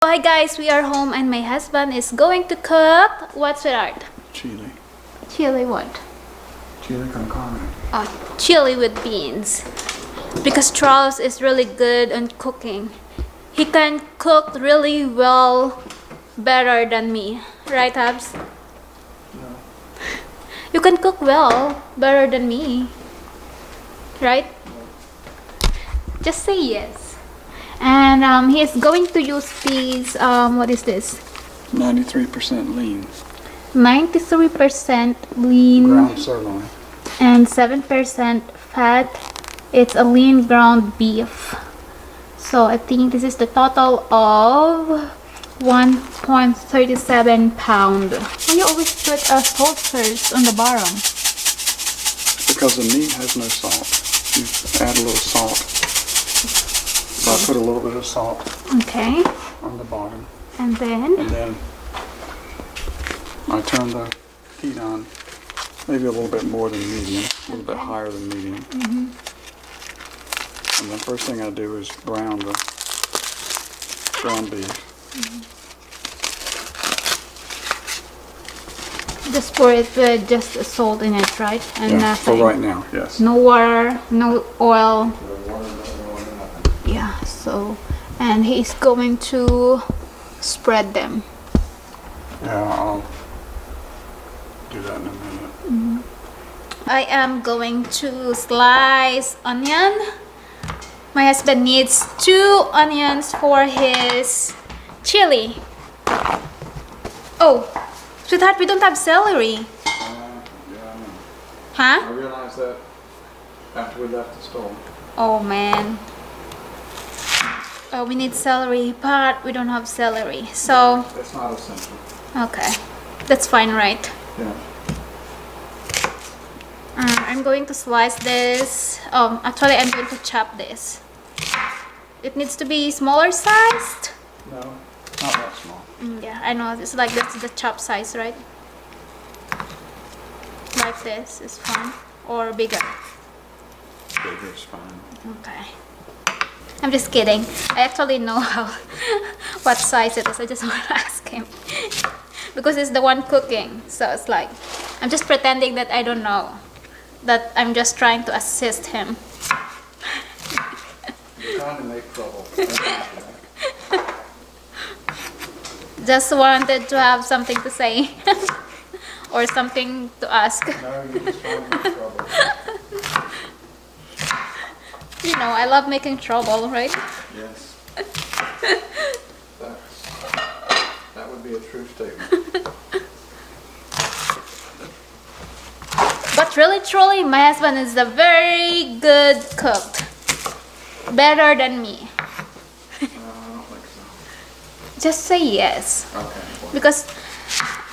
Hi guys, we are home and my husband is going to cook. What's with art? Chili. Chili what? Chili con carne. Oh, chili with beans. Because Charles is really good on cooking. He can cook really well, better than me. Right, Habs? No. You can cook well, better than me. Right? Just say yes. And he is going to use these, what is this? 93% lean. 93% lean Ground sirloin. and 7% fat. It's a lean ground beef. So I think this is the total of 1.37 pound. Why you always put salt first on the bottom? Because the meat has no salt. You add a little salt. So I put a little bit of salt Okay. on the bottom. And then? And then I turn the heat on maybe a little bit more than medium, a little bit higher than medium. And the first thing I do is brown the ground beef. Just pour it with just salt in it, right? And Yeah, for nothing. right now, yes. No water, no oil. Yeah, so, and he's going to spread them. Yeah, I'll do that in a minute. I am going to slice onion. My husband needs 2 onions for his chili. Oh, sweetheart, we don't have celery. Yeah, I know. Huh? I realized that after we left the store. Oh man. Oh, we need celery, but we don't have celery. So, It's not essential. okay. That's fine, right? Yeah. I'm going to slice this. Actually, I'm going to chop this. It needs to be smaller sized. No, not that small. Yeah, I know. It's like that's the chop size, right? Like this is fine, or bigger. Bigger is fine. Okay. I'm just kidding. I actually know what size it is. I just want to ask him because he's the one cooking. So it's like I'm just pretending that I don't know. That I'm just trying to assist him. You're trying to make trouble. Just wanted to have something to say or something to ask. No, you're just trying to make trouble. You know, I love making trouble, right? Yes. That would be a true statement. But really, truly, my husband is a very good cook. Better than me. I don't think so. Just say yes. Okay. Well, Because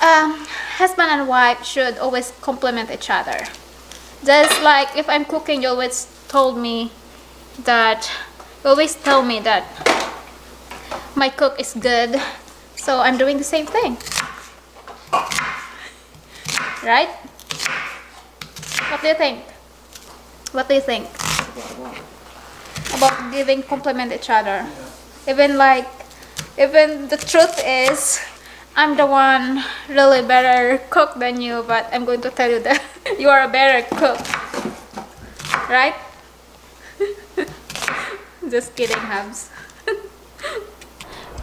husband and wife should always complement each other. Just like if I'm cooking, you always tell me that my cook is good. So I'm doing the same thing. Right? What do you think? What do you think? About giving compliment each other? Even the truth is, I'm the one really better cook than you, but I'm going to tell you that you are a better cook. Right? Just kidding, Habs.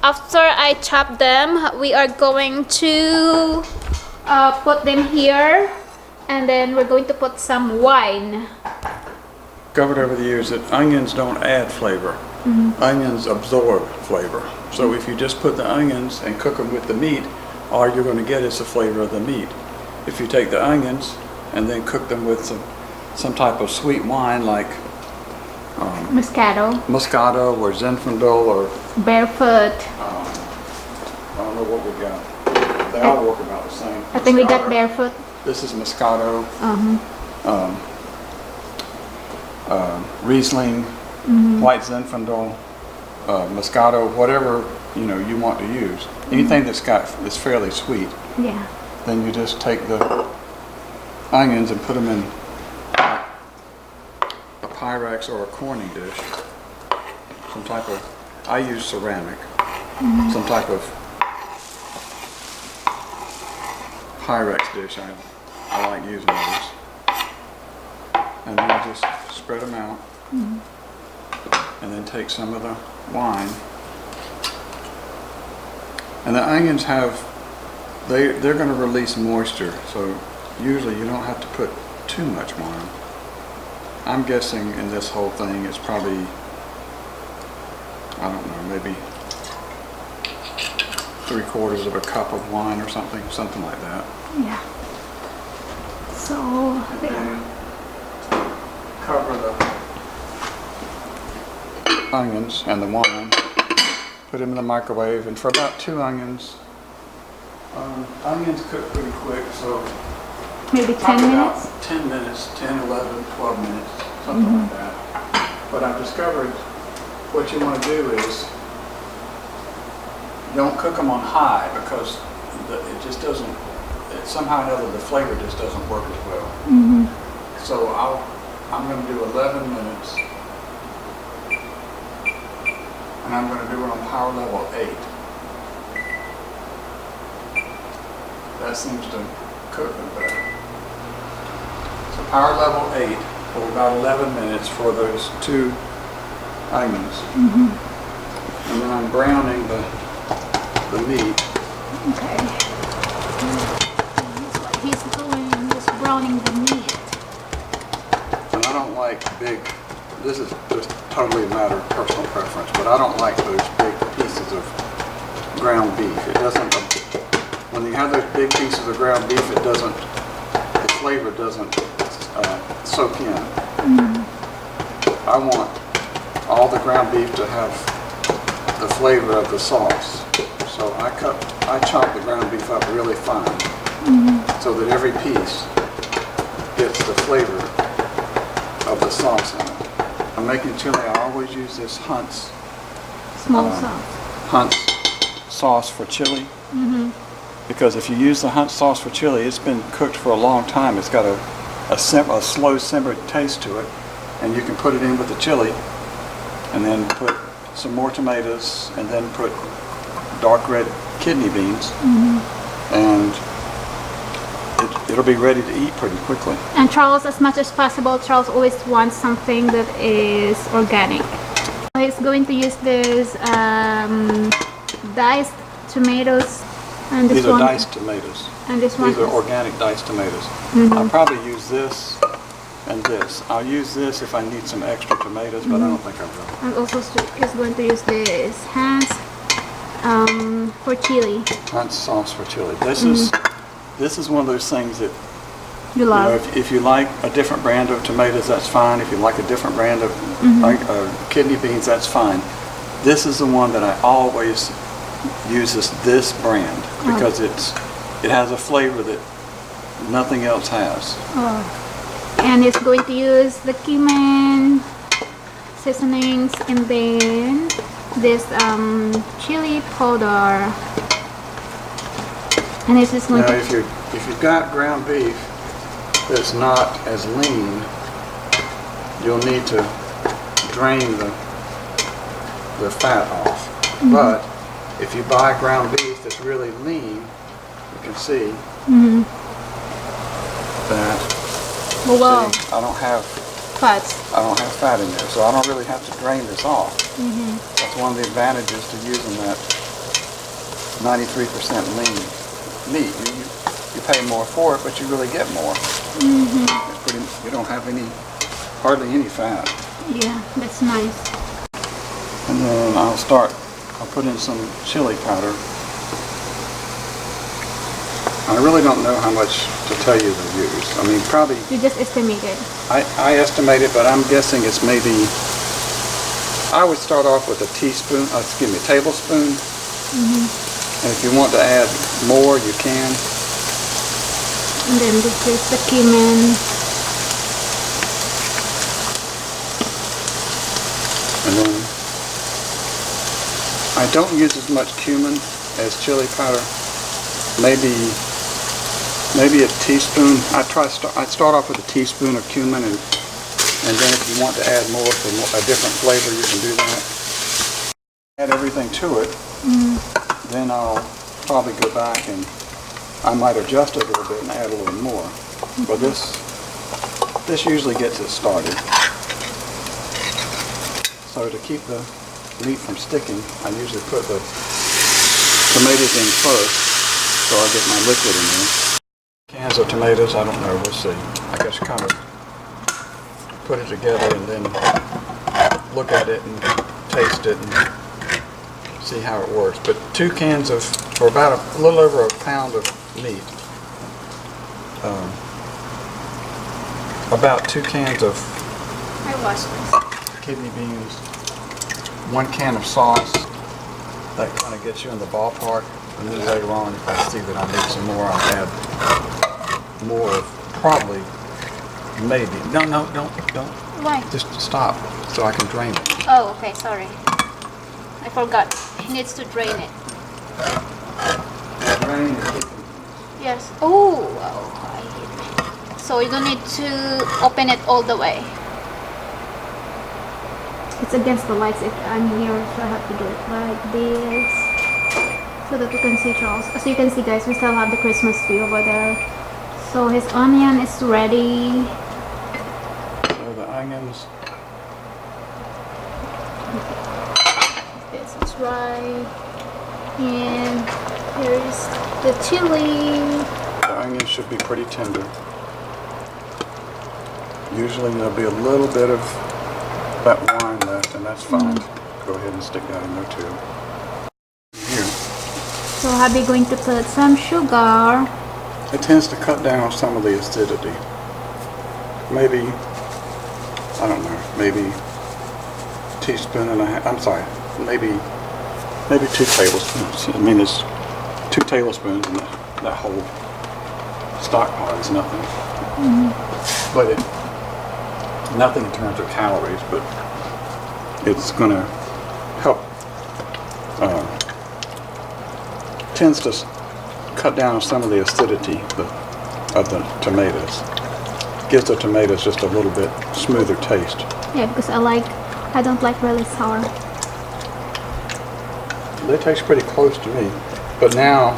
After I chop them, we are going to put them here, and then we're going to put some wine. discovered over the years that onions don't add flavor. Onions absorb flavor. So if you just put the onions and cook them with the meat, all you're going to get is the flavor of the meat. If you take the onions and then cook them with some type of sweet wine like Moscato or Zinfandel or Barefoot. I don't know what we got. They all work about the same. I think we got Moscato. Barefoot. This is Moscato. Riesling, White Zinfandel, Moscato, whatever you want to use. Anything that's is fairly sweet. Yeah. Then you just take the onions and put them in a Pyrex or a corning dish. Some type of, I use ceramic. some type of Pyrex dish. I like using those. And then just spread them out. And then take some of the wine. And the onions they're going to release moisture, so usually you don't have to put too much wine. I'm guessing in this whole thing it's probably, I don't know, maybe 3/4 of a cup of wine or something like that. Yeah. So there. Cover the onions and the wine, put them in the microwave, and for about 2 onions, onions cook pretty quick, so Maybe 10 minutes? 10 minutes, 10, 11, 12 minutes, something like that. But I've discovered what you want to do is don't cook them on high, because it just doesn't, somehow or another the flavor just doesn't work as well. So I'm going to do 11 minutes, and I'm going to do it on power level 8. That seems to cook them better. So power level 8 for about 11 minutes for those 2 onions. And then I'm browning the meat. Okay. That's what he's doing, just browning the meat. And I don't like this is just totally a matter of personal preference, but I don't like those big pieces of ground beef. It doesn't, when you have those big pieces of ground beef, the flavor doesn't soak in. I want all the ground beef to have the flavor of the sauce. So I chop the ground beef up really fine, so that every piece gets the flavor of the sauce in it. I'm making chili. I always use this Hunt's sauce for chili. Because if you use the Hunt sauce for chili, it's been cooked for a long time. It's got a slow simmered taste to it, and you can put it in with the chili, and then put some more tomatoes, and then put dark red kidney beans, and it'll be ready to eat pretty quickly. And Charles, as much as possible, Charles always wants something that is organic. He's going to use this diced tomatoes. And These are diced tomatoes. And this one These are organic diced tomatoes. I'll probably use this and this. I'll use this if I need some extra tomatoes, but I don't think I will. And also he's going to use this Hans for chili. Hunt's sauce for chili. This is one of those things that you love. If you like a different brand of tomatoes, that's fine. If you like a different brand of kidney beans, that's fine. This is the one that I always uses this brand because it has a flavor that nothing else has. And it's going to use the cumin seasonings and then this chili powder. And it's just going now, to. if you've got ground beef that's not as lean, you'll need to drain the fat off. But if you buy ground beef that's really lean, you can see that see, I don't have fat in there, so I don't really have to drain this off. That's one of the advantages to using that 93% lean meat. You pay more for it, but you really get more. You don't have hardly any fat. Yeah, that's nice. And then I'll put in some chili powder. I really don't know how much to tell you to use. I mean, probably... You just estimated. I estimate it, but I'm guessing it's maybe... I would start off with a tablespoon. And if you want to add more, you can. And then this is the cumin. And then I don't use as much cumin as chili powder. Maybe a teaspoon. I'd start off with a teaspoon of cumin, and then if you want to add more for a different flavor, you can do that. Add everything to it. then I'll probably go back and I might adjust it a little bit and add a little more. But this usually gets it started. So to keep the meat from sticking, I usually put the tomatoes in first, so I'll get my liquid in there. Cans of tomatoes, I don't know, we'll see. I guess kind of put it together and then look at it and taste it and see how it works. But 2 cans of, or about a little over a pound of meat. About 2 cans of I washed this. kidney beans, 1 can of sauce. That kind of gets you in the ballpark. And then later on, if I see that I need some more, I'll add more, probably, maybe. No, don't. Why? Just stop so I can drain it. Oh, okay, sorry. I forgot. He needs to drain it. Drain it. Yes. Oh, wow. So you don't need to open it all the way. It's against the lights if I'm here, so I have to do it like this so that you can see Charles. So you can see, guys, we still have the Christmas tree over there. So his onion is ready. So the onions. This is right. And here's the chili. The onions should be pretty tender. Usually there'll be a little bit of that wine left, and that's fine. Go ahead and stick that in there too. Here. So Happy going to put some sugar. It tends to cut down some of the acidity. Maybe, I don't know, maybe a teaspoon and a half, I'm sorry, maybe 2 tablespoons. I mean, it's 2 tablespoons and that whole stock pot is nothing. But nothing in terms of calories, but it's going to help, tends to cut down some of the acidity of the tomatoes. Gives the tomatoes just a little bit smoother taste. Yeah, because I don't like really sour. They taste pretty close to me. But now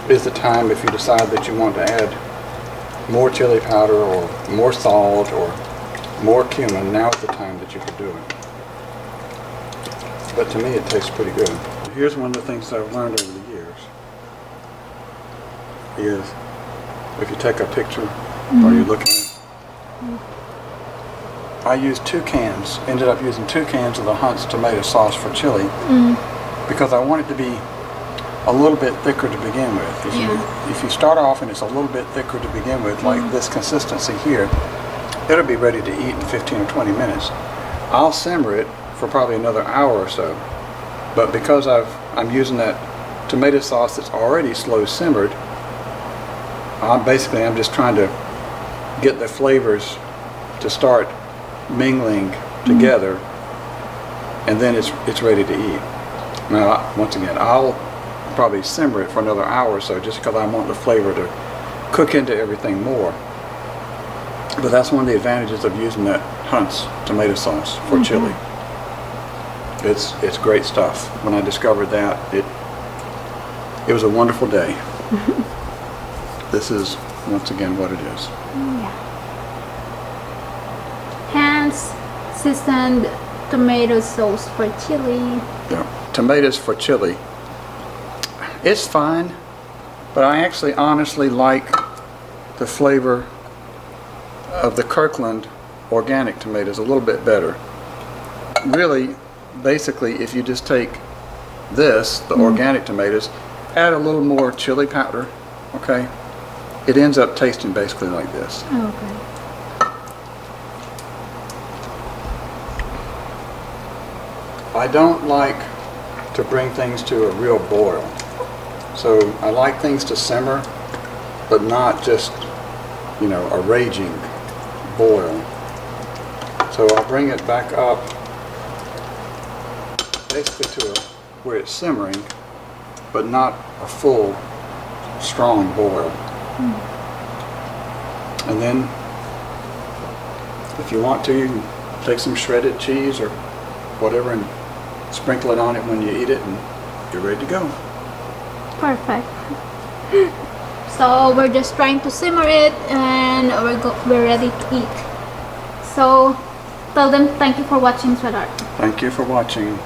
is the time, if you decide that you want to add more chili powder or more salt or more cumin, now is the time that you can do it. But to me it tastes pretty good. Here's one of the things that I've learned over the years is if you take a picture or you look at it, I used 2 cans, ended up using 2 cans of the Hunt's tomato sauce for chili because I want it to be a little bit thicker to begin with. If you start off and it's a little bit thicker to begin with, like this consistency here, it'll be ready to eat in 15 or 20 minutes. I'll simmer it for probably another hour or so. But because I'm using that tomato sauce that's already slow simmered, I'm just trying to get the flavors to start mingling together, and then it's ready to eat. Now, once again, I'll probably simmer it for another hour or so just because I want the flavor to cook into everything more. But that's one of the advantages of using that Hunt's tomato sauce for chili. It's great stuff. When I discovered that, it was a wonderful day. This is, once again, what it is. Hans seasoned tomato sauce for chili. Yeah. Tomatoes for chili. It's fine, but I actually honestly like the flavor of the Kirkland organic tomatoes a little bit better. Really, basically, if you just take this, the organic tomatoes, add a little more chili powder, okay? It ends up tasting basically like this. Okay. I don't like to bring things to a real boil. So I like things to simmer, but not just, a raging boil. So I'll bring it back up basically to where it's simmering, but not a full, strong boil. And then, if you want to, you can take some shredded cheese or whatever and sprinkle it on it when you eat it, and you're ready to go. Perfect. So we're just trying to simmer it, and we're ready to eat. So tell them thank you for watching, sweetheart. Thank you for watching.